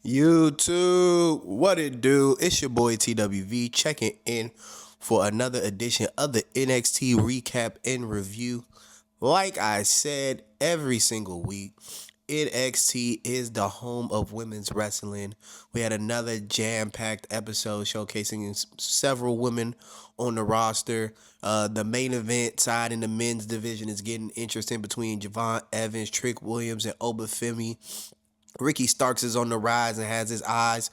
YouTube, what it do? It's your boy TWV checking in for another edition of the NXT recap and review. Like I said, every single week, NXT is the home of women's wrestling. We had another jam-packed episode showcasing several women on the roster. The main event side in the men's division is getting interesting between Javon Evans, Trick Williams, and Obafemi. Ricky Starks is on the rise and has his eyes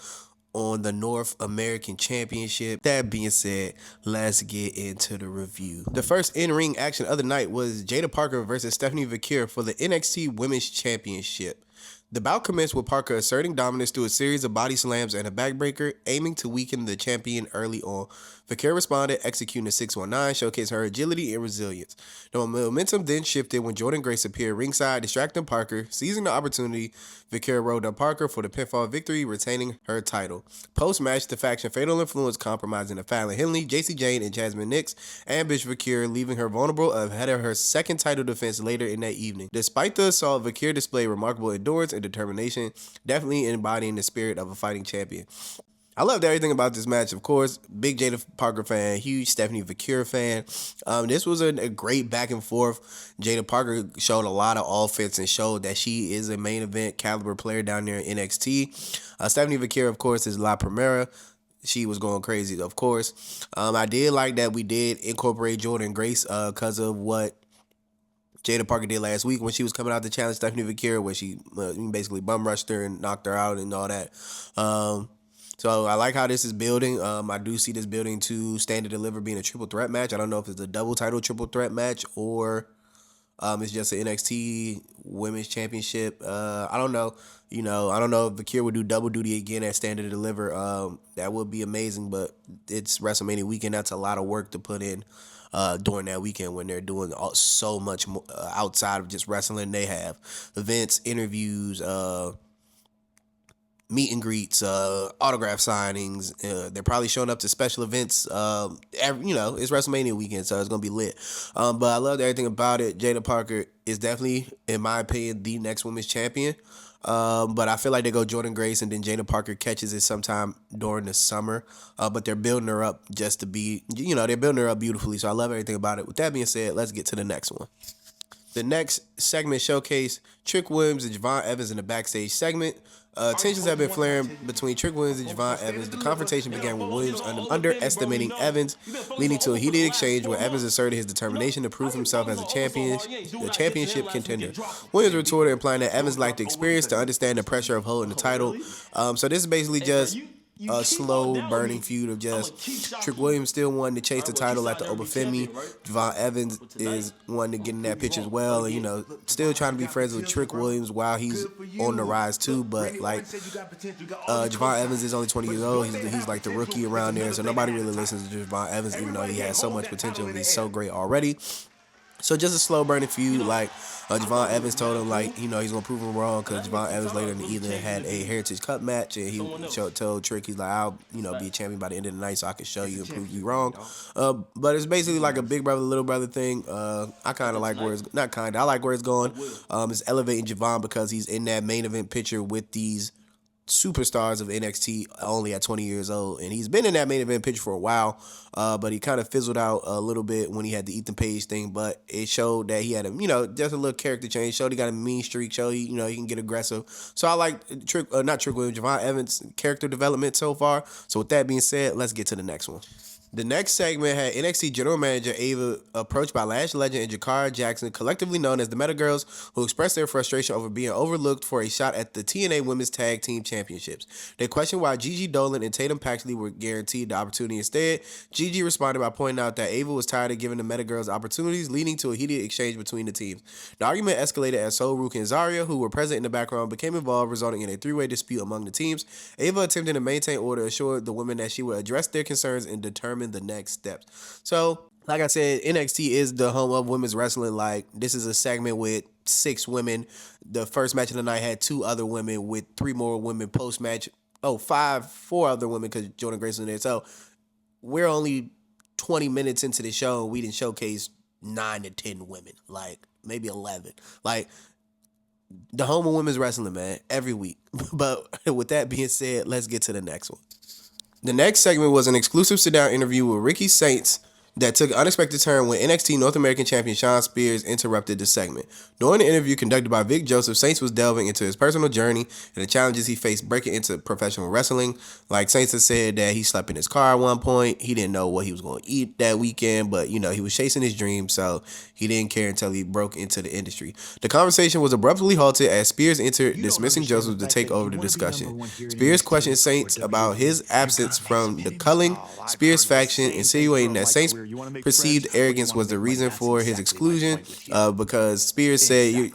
on the North American Championship. That being said, let's get into the review. The first in-ring action of the night was Jaida Parker versus Stephanie Vaquer for the NXT Women's Championship. The bout commenced with Parker asserting dominance through a series of body slams and a backbreaker, aiming to weaken the champion early on. Vaquer responded, executing a 619, showcasing her agility and resilience. The momentum then shifted when Jordynne Grace appeared ringside, distracting Parker. Seizing the opportunity, Vaquer rode on Parker for the pinfall victory, retaining her title. Post-match, the faction Fatal Influence compromising the Fallon Henley, JC Jane, and Jasmine Nix ambushed Vaquer, leaving her vulnerable ahead of her second title defense later in that evening. Despite the assault, Vaquer displayed remarkable endurance and determination, definitely embodying the spirit of a fighting champion. I loved everything about this match, of course. Big Jaida Parker fan, huge Stephanie Vaquer fan. This was a great back and forth. Jaida Parker showed a lot of offense and showed that she is a main event caliber player down there in NXT. Stephanie Vaquer, of course, is La Primera. She was going crazy, of course. I did like that we did incorporate Jordynne Grace because of what Jaida Parker did last week when she was coming out to challenge Stephanie Vaquer, where she basically bum rushed her and knocked her out and all that. So I like how this is building. I do see this building to Stand to Deliver being a triple threat match. I don't know if it's a double title triple threat match or it's just an NXT Women's Championship. I don't know. I don't know if Vaquer would do double duty again at Stand to Deliver. That would be amazing, but it's WrestleMania weekend. That's a lot of work to put in during that weekend when they're doing so much more, outside of just wrestling. They have events, interviews, meet and greets, autograph signings. They're probably showing up to special events. It's WrestleMania weekend, so it's gonna be lit. But I loved everything about it. Jaida Parker is definitely, in my opinion, the next women's champion. But I feel like they go Jordynne Grace and then Jaida Parker catches it sometime during the summer. But they're building her up just to be, they're building her up beautifully. So I love everything about it. With that being said, let's get to the next one. The next segment showcased Trick Williams and Javon Evans in the backstage segment. Tensions have been flaring between Trick Williams and Javon Evans. The confrontation began with Williams underestimating Evans, leading to a heated exchange where Evans asserted his determination to prove himself as a championship contender. Williams retorted, implying that Evans lacked the experience to understand the pressure of holding the title. So this is basically just a slow burning feud of just Trick Williams still wanting to chase the title at the Obafemi. Javon Evans is wanting to get in that pitch as well, and still trying to be friends with Trick Williams while he's on the rise too. But like Javon Evans is only 20 years old. He's like the rookie around there, so nobody really listens to Javon Evans, even though he has so much potential and he's so great already. So just a slow burning feud. Like Javon Evans told him, he's gonna prove him wrong because Javon Evans later in the evening had a Heritage Cup match, and he told Trick, he's like, I'll be a champion by the end of the night, so I can show you and prove you wrong. But it's basically like a big brother little brother thing. I kind of like where it's not kind of. I like where it's going. It's elevating Javon because he's in that main event picture with these superstars of NXT only at 20 years old, and he's been in that main event picture for a while, but he kind of fizzled out a little bit when he had the Ethan Page thing, but it showed that he had just a little character change, showed he got a mean streak, showed he can get aggressive. So I like Javon Evans' character development so far. So with that being said, let's get to the next one. The next segment had NXT General Manager Ava approached by Lash Legend and Jakara Jackson, collectively known as the Meta Girls, who expressed their frustration over being overlooked for a shot at the TNA Women's Tag Team Championships. They questioned why Gigi Dolan and Tatum Paxley were guaranteed the opportunity instead. Gigi responded by pointing out that Ava was tired of giving the Meta Girls opportunities, leading to a heated exchange between the teams. The argument escalated as Sol Ruka and Zarya, who were present in the background, became involved, resulting in a three-way dispute among the teams. Ava, attempting to maintain order, assured the women that she would address their concerns and determine the next steps. So, like I said, NXT is the home of women's wrestling. Like, this is a segment with 6 women. The first match of the night had 2 other women with 3 more women post-match. 4 other women because Jordynne Grace was in there. So, we're only 20 minutes into the show and we didn't showcase 9 to 10 women. Like, maybe 11. Like, the home of women's wrestling, man, every week. But with that being said, let's get to the next one. The next segment was an exclusive sit-down interview with Ricky Saints that took an unexpected turn when NXT North American Champion Shawn Spears interrupted the segment. During the interview conducted by Vic Joseph, Saints was delving into his personal journey and the challenges he faced breaking into professional wrestling. Like Saints has said that he slept in his car at one point. He didn't know what he was going to eat that weekend, but he was chasing his dream, so he didn't care until he broke into the industry. The conversation was abruptly halted as Spears entered, dismissing Joseph to take over the discussion. Spears questioned Saints about his absence from the Culling Spears faction, insinuating that Saints perceived arrogance was the reason for his exclusion, because Spears said,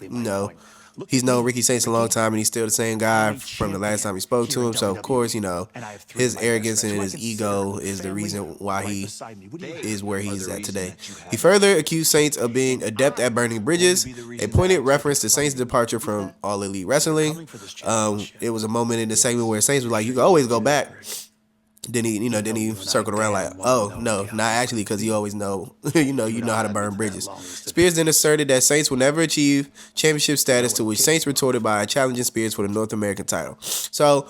he's known Ricky Saints a long time and he's still the same guy from the last time he spoke to him. So, of course, his arrogance and his ego is the reason why he is where he's at today. He further accused Saints of being adept at burning bridges, a pointed reference to Saints' departure from All Elite Wrestling. It was a moment in the segment where Saints was like, you can always go back. Then he circled around like, oh no, not actually, because you always know, you know how to burn bridges. Spears then asserted that Saints will never achieve championship status, to which Saints retorted by challenging Spears for the North American title. So,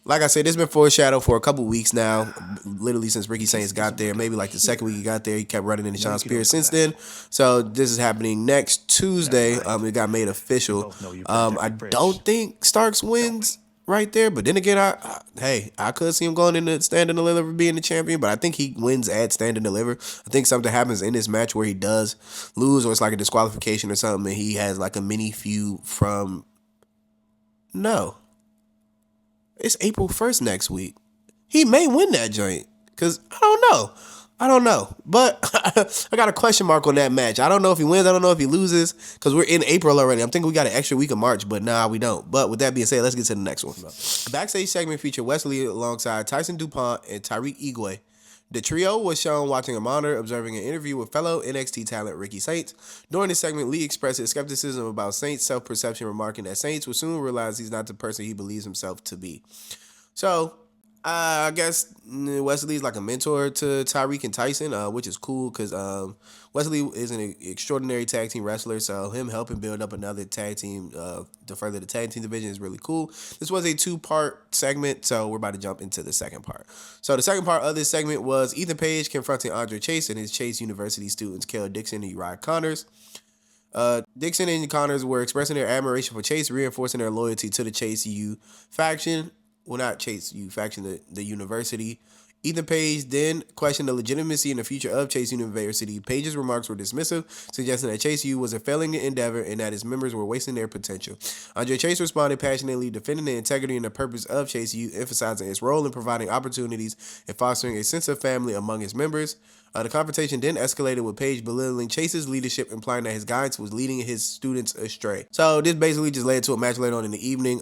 like I said, it's been foreshadowed for a couple weeks now, literally since Ricky Saints got there. Maybe like the second week he got there, he kept running into Shawn Spears since then. So this is happening next Tuesday. It got made official. I don't think Starks wins right there, but then again, I could see him going into Stand and Deliver being the champion, but I think he wins at Stand and Deliver. I think something happens in this match where he does lose, or it's like a disqualification or something, and he has like a mini feud from... No. It's April 1st next week. He may win that joint, because I don't know. But I got a question mark on that match. I don't know if he wins. I don't know if he loses, because we're in April already. I'm thinking we got an extra week of March, but nah, we don't. But with that being said, let's get to the next one. The backstage segment featured Wesley alongside Tyson Dupont and Tyriek Igwe. The trio was shown watching a monitor, observing an interview with fellow NXT talent Ricky Saints. During this segment, Lee expressed his skepticism about Saints' self-perception, remarking that Saints will soon realize he's not the person he believes himself to be. So, I guess Wesley's like a mentor to Tyriek and Tyson, which is cool because Wesley is an extraordinary tag team wrestler, so him helping build up another tag team to further the tag team division is really cool. This was a 2-part segment, so we're about to jump into the second part. So the second part of this segment was Ethan Page confronting Andre Chase and his Chase University students, Kel Dixon and Uriah Connors. Dixon and Connors were expressing their admiration for Chase, reinforcing their loyalty to the Chase U faction. Well, not Chase U faction, the university. Ethan Page then questioned the legitimacy and the future of Chase University. Page's remarks were dismissive, suggesting that Chase U was a failing endeavor and that its members were wasting their potential. Andre Chase responded passionately, defending the integrity and the purpose of Chase U, emphasizing its role in providing opportunities and fostering a sense of family among its members. The confrontation then escalated with Page belittling Chase's leadership, implying that his guidance was leading his students astray. So this basically just led to a match later on in the evening.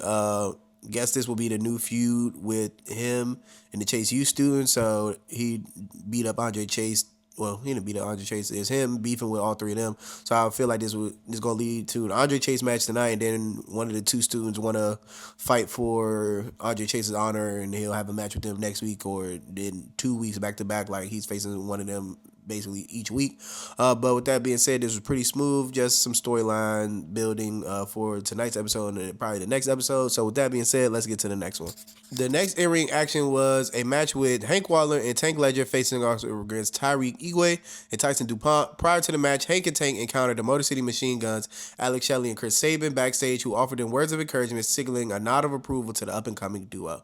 Guess this will be the new feud with him and the Chase U students. So he beat up Andre Chase. Well, he didn't beat up Andre Chase. It's him beefing with all three of them. So I feel like this is going to lead to an Andre Chase match tonight, and then one of the two students want to fight for Andre Chase's honor, and he'll have a match with them next week, or then 2 weeks back to back, like he's facing one of them basically each week. But with that being said, this was pretty smooth. Just some storyline building for tonight's episode and probably the next episode. So with that being said, let's get to the next one. The next in-ring action was a match with Hank Waller and Tank Ledger facing off against Tyriek Igwe and Tyson Dupont. Prior to the match, Hank and Tank encountered the Motor City Machine Guns, Alex Shelley and Chris Sabin backstage, who offered them words of encouragement, signaling a nod of approval to the up-and-coming duo.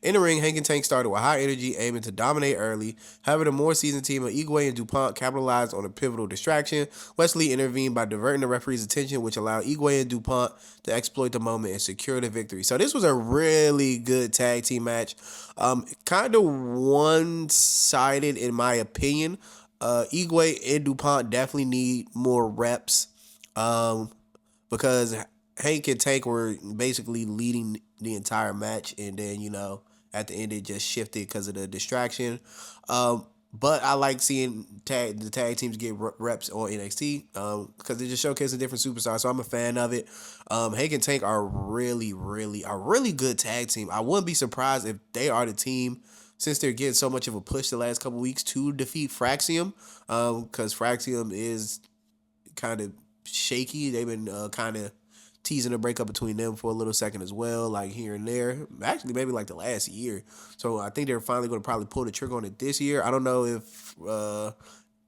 In the ring, Hank and Tank started with high energy, aiming to dominate early. However, the more seasoned team of Igwe and DuPont capitalized on a pivotal distraction. Wesley intervened by diverting the referee's attention, which allowed Igwe and DuPont to exploit the moment and secure the victory. So this was a really good tag team match. Kind of one-sided in my opinion. Igwe and DuPont definitely need more reps because Hank and Tank were basically leading the entire match, and then, at the end it just shifted because of the distraction. But I like seeing the tag teams get reps on NXT because they just showcase a different superstar, so I'm a fan of it. Hank and Tank are a really good tag team. I wouldn't be surprised if they are the team, since they're getting so much of a push the last couple weeks, to defeat Fraxium, because Fraxium is kind of shaky. They've been kind of teasing a breakup between them for a little second as well, like here and there. Actually, maybe like the last year. So I think they're finally going to probably pull the trigger on it this year. I don't know if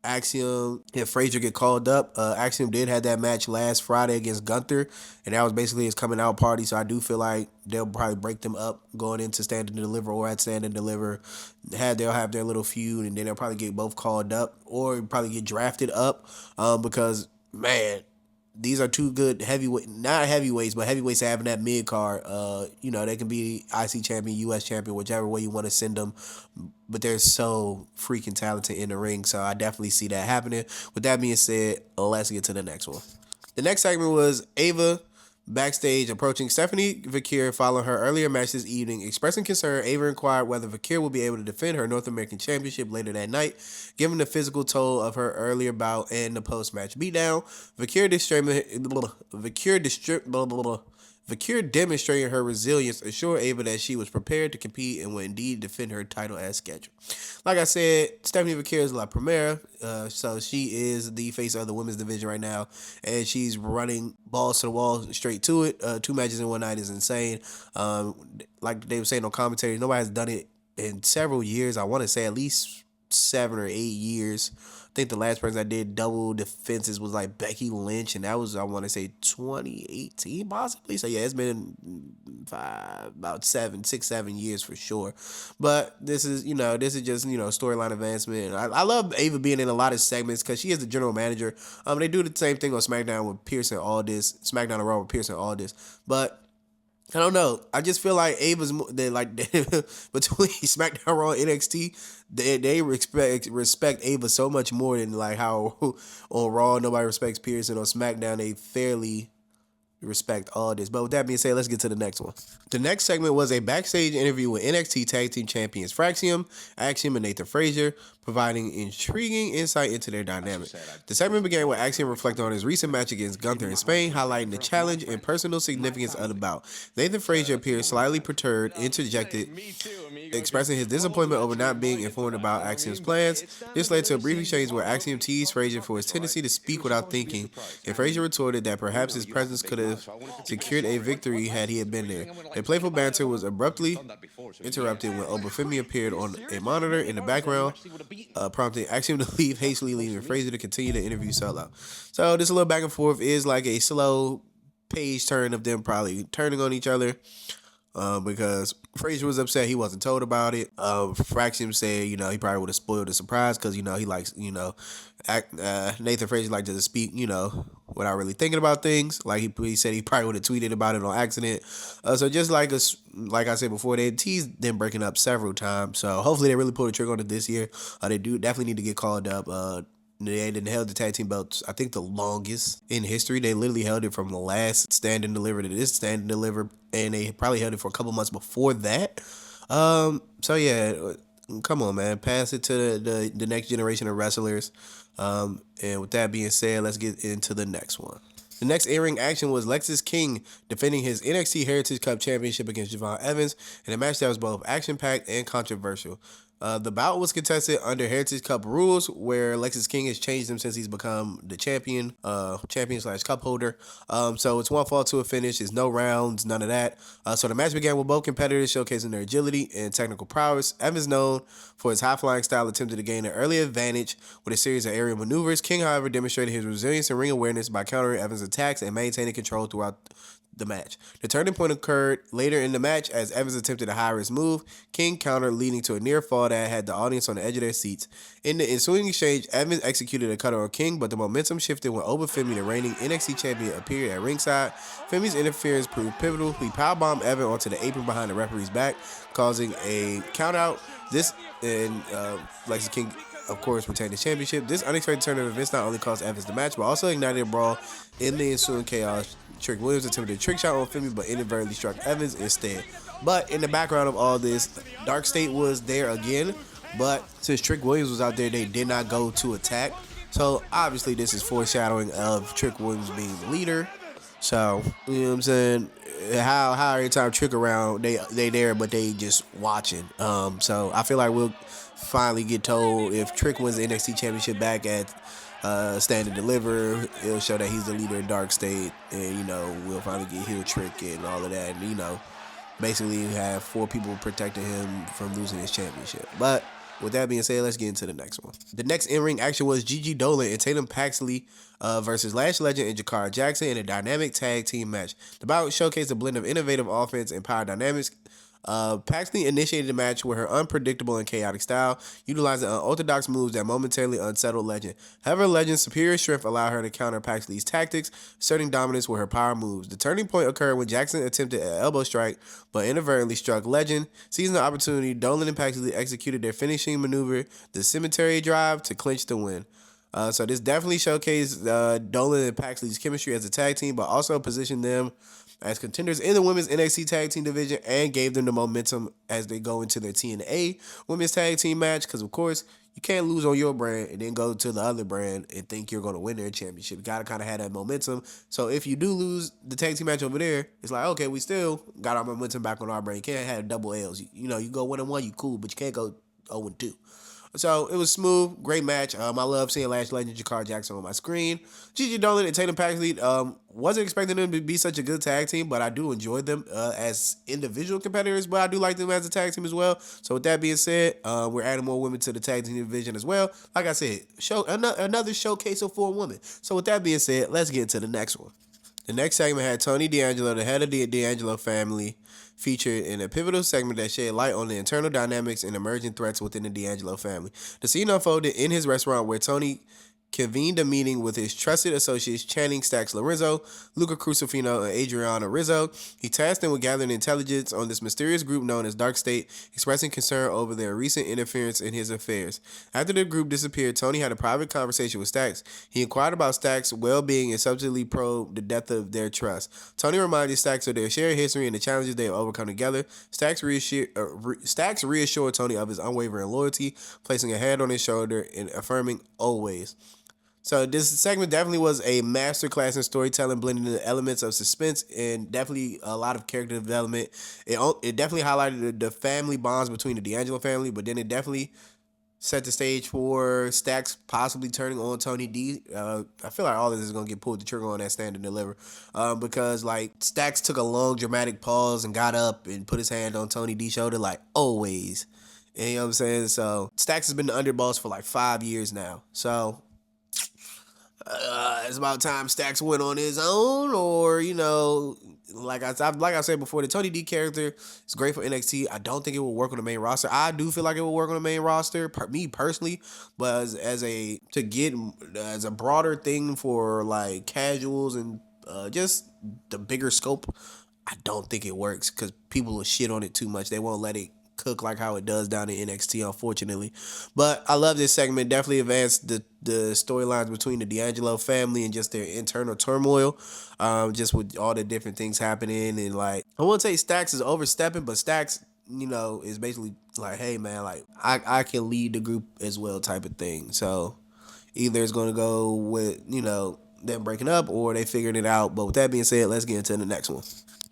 Axiom and Frazier get called up. Axiom did have that match last Friday against Gunther, and that was basically his coming out party. So I do feel like they'll probably break them up going into Stand and Deliver or at Stand and Deliver. They'll have their little feud, and then they'll probably get both called up or probably get drafted up because, man, these are two good not heavyweights, but heavyweights having that mid card. They can be IC champion, US champion, whichever way you want to send them. But they're so freaking talented in the ring, so I definitely see that happening. With that being said, let's get to the next one. The next segment was Ava backstage approaching Stephanie Vaquer following her earlier match this evening. Expressing concern, Ava inquired whether Vaquer will be able to defend her North American Championship later that night, given the physical toll of her earlier bout and the post-match beatdown. Vaquer demonstrating her resilience, assured Ava that she was prepared to compete and would indeed defend her title as scheduled. Like I said, Stephanie Vaquer is La Primera, so she is the face of the women's division right now, and she's running balls to the wall straight to it. 2 matches in one night is insane. Like they were saying on commentary, nobody has done it in several years. I want to say at least 7 or 8 years. I think the last person that did double defenses was like Becky Lynch, and that was, I want to say, 2018 possibly. So yeah, it's been about 7 years for sure. But this is just storyline advancement. I love Ava being in a lot of segments because she is the general manager. They do the same thing on SmackDown with Pearson SmackDown and Raw with Pearson Aldis, but I don't know. I just feel like Ava's between SmackDown, Raw, and NXT, they respect Ava so much more than like how on Raw nobody respects Pearson. On SmackDown they fairly respect all this. But with that being said, let's get to the next one. The next segment was a backstage interview with NXT Tag Team Champions Fraxium, Axiom, and Nathan Frazier, providing intriguing insight into their dynamic. The segment began with Axiom reflecting on his recent match against Gunther in Spain, highlighting the challenge and personal significance of the bout. Nathan Frazier appeared slightly perturbed, interjected, expressing his disappointment over not being informed about Axiom's plans. This led to a brief exchange where Axiom teased Frazier for his tendency to speak without thinking, and Frazier retorted that perhaps his presence could have secured a victory had he been there. A playful banter was abruptly interrupted when Obafemi appeared on a monitor in the background, prompting Axiom to leave, hastily leaving Frazier to continue the interview solo. So this little back and forth is like a slow page turn of them probably turning on each other. Because Frazier was upset he wasn't told about it. Fraxium said, he probably would have spoiled the surprise because, he likes, Nathan Frazier liked to speak, without really thinking about things. Like he said he probably would have tweeted about it on accident. So just like I said before, they teased them breaking up several times. So hopefully they really pull the trigger on it this year. They do definitely need to get called up. They held the tag team belts, I think, the longest in history. They literally held it from the last Stand and Deliver to this Stand and Deliver, and they probably held it for a couple months before that. So yeah, come on, man, pass it to the next generation of wrestlers. And with that being said, let's get into the next one. The next in-ring action was Lexis King defending his NXT Heritage Cup championship against Javon Evans in a match that was both action-packed and controversial. The bout was contested under Heritage Cup rules, where Lexis King has changed them since he's become the champion / cup holder. So it's 1 fall to a finish. It's no rounds, none of that. So the match began with both competitors showcasing their agility and technical prowess. Evans, known for his high-flying style, attempted to gain an early advantage with a series of aerial maneuvers. King, however, demonstrated his resilience and ring awareness by countering Evans' attacks and maintaining control throughout the match. The turning point occurred later in the match as Evans attempted a high-risk move. King countered, leading to a near fall that had the audience on the edge of their seats. In the ensuing exchange, Evans executed a cutter on King, but the momentum shifted when Obafemi, the reigning NXT champion, appeared at ringside. Femi's interference proved pivotal. He powerbombed Evans onto the apron behind the referee's back, causing a countout. Lexis King, of course, retained the championship. This unexpected turn of events not only cost Evans the match, but also ignited a brawl in the ensuing chaos. Tyriek Williams attempted a trick shot on Femi, but inadvertently struck Evans instead. But in the background of all this, Dark State was there again, but since Tyriek Williams was out there, they did not go to attack. So obviously this is foreshadowing of Tyriek Williams being the leader. So, you know what I'm saying? How every time Trick around, they there, but they just watching. So I feel like we'll finally get told if Trick wins the NXT Championship back at Stand and Deliver. It'll show that he's the leader of Dark State, and we'll finally get Heel Trick and all of that, and basically have 4 people protecting him from losing his championship. But with that being said, let's get into the next one. The next in-ring action was Gigi Dolan and Tatum Paxley versus Lash Legend and Jakara Jackson in a dynamic tag team match. The bout showcased a blend of innovative offense and power dynamics. Paxley initiated the match with her unpredictable and chaotic style, utilizing unorthodox moves that momentarily unsettled Legend. However, Legend's superior strength allowed her to counter Paxley's tactics, asserting dominance with her power moves. The turning point occurred when Jackson attempted an elbow strike, but inadvertently struck Legend. Seizing the opportunity, Dolan and Paxley executed their finishing maneuver, the Cemetery Drive, to clinch the win. So this definitely showcased Dolan and Paxley's chemistry as a tag team, but also positioned them as contenders in the women's NXT tag team division and gave them the momentum as they go into their TNA women's tag team match. Because, of course, you can't lose on your brand and then go to the other brand and think you're going to win their championship. You got to kind of have that momentum. So if you do lose the tag team match over there, it's like, okay, we still got our momentum back on our brand. You can't have double L's. You go 1-1, you cool, but you can't go 0-2. So it was smooth, great match. I love seeing Lash Legend, Jakara Jackson on my screen. Gigi Dolan and Tatum Paxley, wasn't expecting them to be such a good tag team, but I do enjoy them as individual competitors, but I do like them as a tag team as well. So with that being said, we're adding more women to the tag team division as well. Like I said, another showcase of 4 women. So with that being said, let's get to the next one. The next segment had Tony D'Angelo, the head of the D'Angelo family, featured in a pivotal segment that shed light on the internal dynamics and emerging threats within the D'Angelo family. The scene unfolded in his restaurant where Tony convened a meeting with his trusted associates Channing Stacks Lorenzo, Luca Crucifino, and Adriana Rizzo. He tasked them with gathering intelligence on this mysterious group known as Dark State, expressing concern over their recent interference in his affairs. After the group disappeared, Tony had a private conversation with Stacks. He inquired about Stacks' well-being and subtly probed the depth of their trust. Tony reminded Stacks of their shared history and the challenges they have overcome together. Stacks reassured Tony of his unwavering loyalty, placing a hand on his shoulder and affirming always. So this segment definitely was a masterclass in storytelling, blending the elements of suspense and definitely a lot of character development. It definitely highlighted the family bonds between the D'Angelo family, but then it definitely set the stage for Stacks possibly turning on Tony D. I feel like all of this is going to get pulled the trigger on that Stand and Deliver because like Stacks took a long dramatic pause and got up and put his hand on Tony D's shoulder like always. And you know what I'm saying? So Stacks has been the underboss for like 5 years now. So it's about time Stacks went on his own, or like I said before, the Tony D character is great for NXT. I don't think it will work on the main roster. I do feel like it will work on the main roster, me personally, but as a broader thing for like casuals and just the bigger scope, I don't think it works because people will shit on it too much. They won't let it cook like how it does down in NXT, unfortunately. But I love this segment. Definitely advanced the storylines between the D'Angelo family and just their internal turmoil, just with all the different things happening. And like, I won't say Stacks is overstepping, but Stacks, is basically like, hey man, like I can lead the group as well type of thing. So either it's going to go with, them breaking up or they figuring it out. But with that being said, let's get into the next one.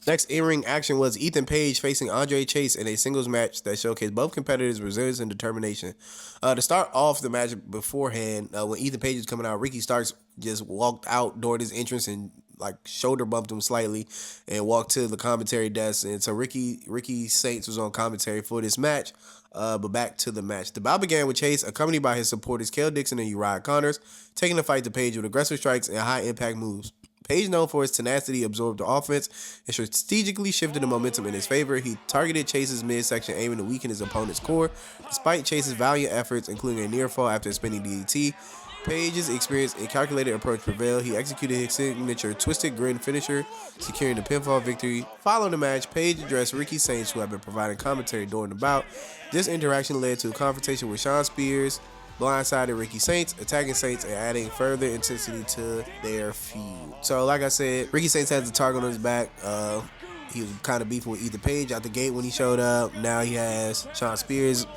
Next in-ring action was Ethan Page facing Andre Chase in a singles match that showcased both competitors' resilience and determination. To start off the match beforehand, when Ethan Page was coming out, Ricky Starks just walked out during his entrance and like shoulder bumped him slightly and walked to the commentary desk. And so Ricky Saints was on commentary for this match. But back to the match. The bout began with Chase, accompanied by his supporters Kel Dixon and Uriah Connors, taking the fight to Page with aggressive strikes and high-impact moves. Page, known for his tenacity, absorbed the offense and strategically shifted the momentum in his favor. He targeted Chase's midsection, aiming to weaken his opponent's core. Despite Chase's valiant efforts, including a near fall after a spinning DDT, Page's experienced and calculated approach prevailed. He executed his signature Twisted Grin finisher, securing the pinfall victory. Following the match, Page addressed Ricky Saints, who had been providing commentary during the bout. This interaction led to a confrontation with Sean Spears, blindsided Ricky Saints, attacking Saints, and adding further intensity to their feud. So, like I said, Ricky Saints has the target on his back. He was kind of beefing with Ethan Page out the gate when he showed up. Now he has Shawn Spears,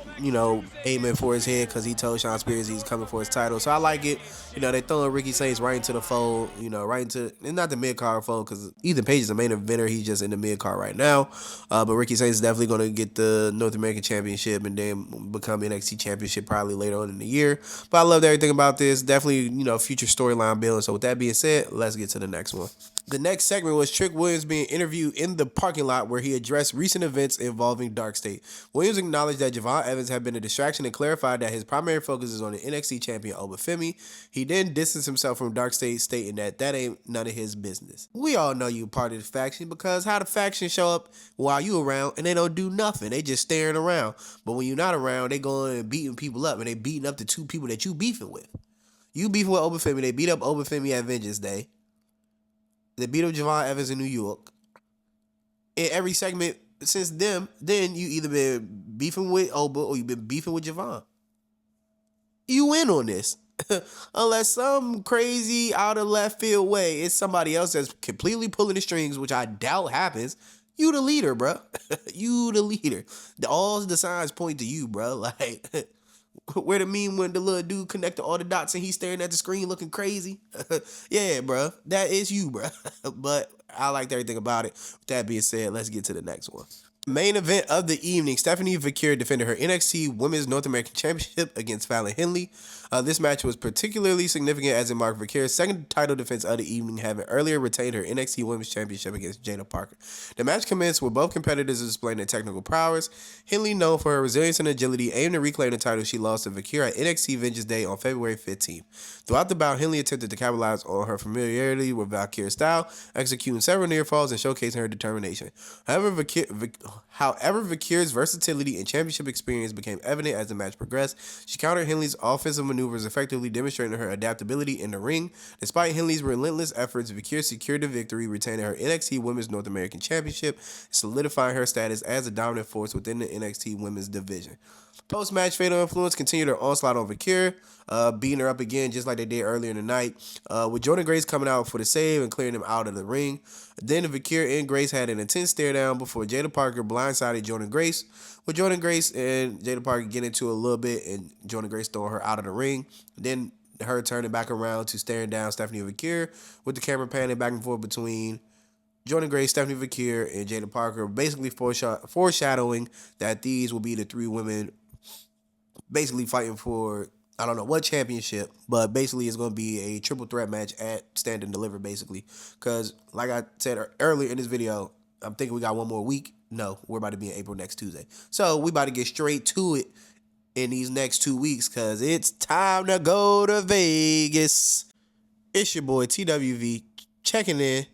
aiming for his head because he told Shawn Spears he's coming for his title. So I like it. They throwing Ricky Saints right into the fold, right into, and not the mid-card fold because Ethan Page is the main eventer. He's just in the mid-card right now. But Ricky Saints is definitely going to get the North American Championship and then become NXT Championship probably later on in the year. But I loved everything about this. Definitely, future storyline building. So with that being said, let's get to the next one. The next segment was Trick Williams being interviewed in the parking lot where he addressed recent events involving Dark State. Williams acknowledged that Javon Evans had been a distraction and clarified that his primary focus is on the NXT champion Obafemi. He then distanced himself from Dark State, stating that ain't none of his business. We all know you part of the faction because how the faction show up while you around and they don't do nothing. They just staring around. But when you're not around, they going and beating people up and they beating up the two people that you beefing with. You beefing with Obafemi. They beat up Obafemi at Vengeance Day. They beat up Javon Evans in New York. In every segment since then you either been beefing with Oba or you've been beefing with Javon. You win on this. Unless some crazy out of left field way, it's somebody else that's completely pulling the strings, which I doubt happens. You the leader, bro. You the leader. All the signs point to you, bro. Like, where the meme when the little dude connected all the dots and he's staring at the screen looking crazy? Yeah, bro. That is you, bro. But I liked everything about it. With that being said, let's get to the next one. Main event of the evening, Stephanie Vaquer defended her NXT Women's North American Championship against Fallon Henley. This match was particularly significant as it marked Vaquer's second title defense of the evening, having earlier retained her NXT Women's Championship against Jaida Parker. The match commenced with both competitors displaying their technical prowess. Henley, known for her resilience and agility, aimed to reclaim the title she lost to Vaquer at NXT Vengeance Day on February 15th. Throughout the bout, Henley attempted to capitalize on her familiarity with Vaquer's style, executing several near falls and showcasing her determination. However, Vaquer's versatility and championship experience became evident as the match progressed. She countered Henley's offensive maneuvers, effectively demonstrating her adaptability in the ring. Despite Henley's relentless efforts, Vaquer secured the victory, retaining her NXT Women's North American Championship, solidifying her status as a dominant force within the NXT Women's division. Post-match, Fatal Influence continued her onslaught on Vaquer, beating her up again just like they did earlier in the night, with Jordynne Grace coming out for the save and clearing him out of the ring. Then Vaquer and Grace had an intense stare down before Jaida Parker blindsided Jordynne Grace, with Jordynne Grace and Jaida Parker getting into a little bit and Jordynne Grace throwing her out of the ring. Then her turning back around to staring down Stephanie Vaquer, with the camera panning back and forth between Jordynne Grace, Stephanie Vaquer, and Jaida Parker, basically foreshadowing that these will be the three women basically fighting for, I don't know what championship, but basically it's going to be a triple threat match at Stand and Deliver, basically. Because, like I said earlier in this video, I'm thinking we got one more week. No, we're about to be in April next Tuesday. So we about to get straight to it in these next 2 weeks because it's time to go to Vegas. It's your boy TWV checking in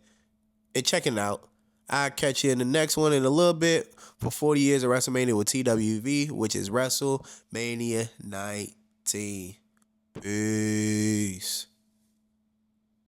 and checking out. I'll catch you in the next one in a little bit for 40 years of WrestleMania with TWV, which is WrestleMania 19. Peace.